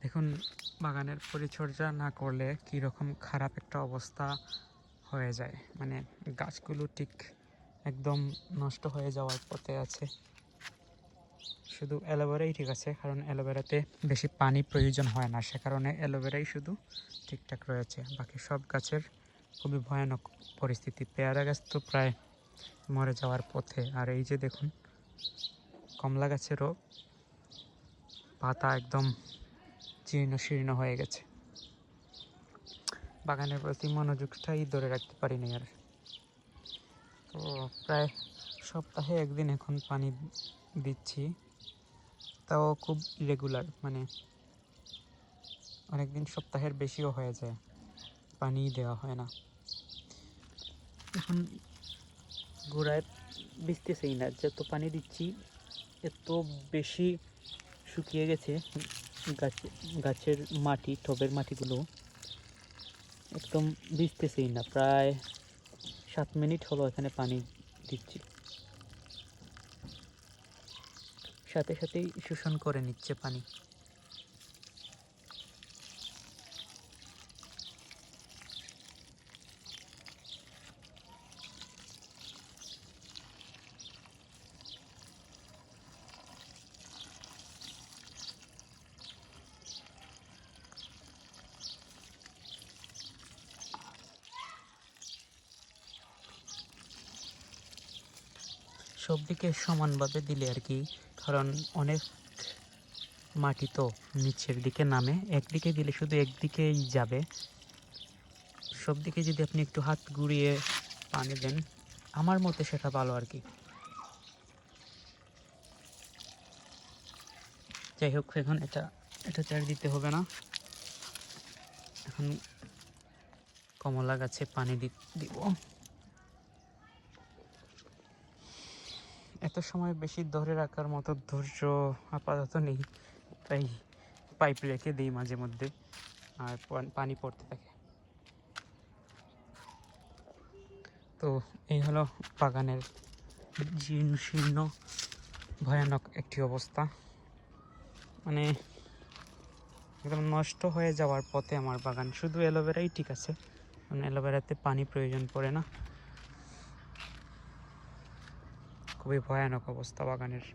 দেখুন বাগানের পরিচর্যা না করলে কীরকম খারাপ একটা অবস্থা হয়ে যায়, মানে গাছগুলো ঠিক একদম নষ্ট হয়ে যাওয়ার পথে আছে। শুধু অ্যালোভেরাই ঠিক আছে, কারণ অ্যালোভেরাতে বেশি পানি প্রয়োজন হয় না, সে কারণে অ্যালোভেরাই শুধু ঠিকঠাক রয়েছে। বাকি সব গাছের খুবই ভয়ানক পরিস্থিতি। পেয়ারা গাছ তো প্রায় মরে যাওয়ার পথে। আর এই যে দেখুন কমলা গাছেরও পাতা একদম জীর্ণ শীর্ণ হয়ে গেছে। বাগানের প্রতি মনোযোগটাই ধরে রাখতে পারিনি আর। তো প্রায় সপ্তাহে একদিন এখন পানি দিচ্ছি, তাও খুব ইরেগুলার, মানে অনেকদিন সপ্তাহের বেশিও হয়ে যায় পানি দেওয়া হয় না। এখন গোড়ায় ভিজতেছেই না, যত পানি দিচ্ছি এত বেশি শুকিয়ে গেছে গাছের মাটি, টবের মাটিগুলো একদম ভিজতেছেই না। প্রায় 7 মিনিট হলো এখানে পানি দিচ্ছি, সাথে সাথেই শোষণ করে নিচ্ছে পানি। সব দিকে সমানভাবে দিলে আর কি, কারণ অনেক মাটি তো নিচের দিকে নামে, একদিকে দিলে শুধু একদিকেই যাবে। সব দিকে যদি আপনি একটু হাত ঘুরিয়ে পানি দেন, আমার মতে সেটা ভালো আর কি। যাই হোক, এখন এটা চার দিতে হবে না। এখন কমলা গাছে পানি দিব। এত সময় বেশি ধরে রাখার মতো ধৈর্য আপাতত নেই, তাই পাইপ রেখে দিই মাঝে মধ্যে, আর পানি পড়তে থাকে। তো এই হলো বাগানের জীর্ণ শীর্ণ ভয়ানক একটি অবস্থা, মানে একদম নষ্ট হয়ে যাওয়ার পথে আমার বাগান। শুধু অ্যালোভেরাই ঠিক আছে, কারণ অ্যালোভেরাতে পানি প্রয়োজন পড়ে না। খুবই ভয়ানক অবস্থা বাগানের।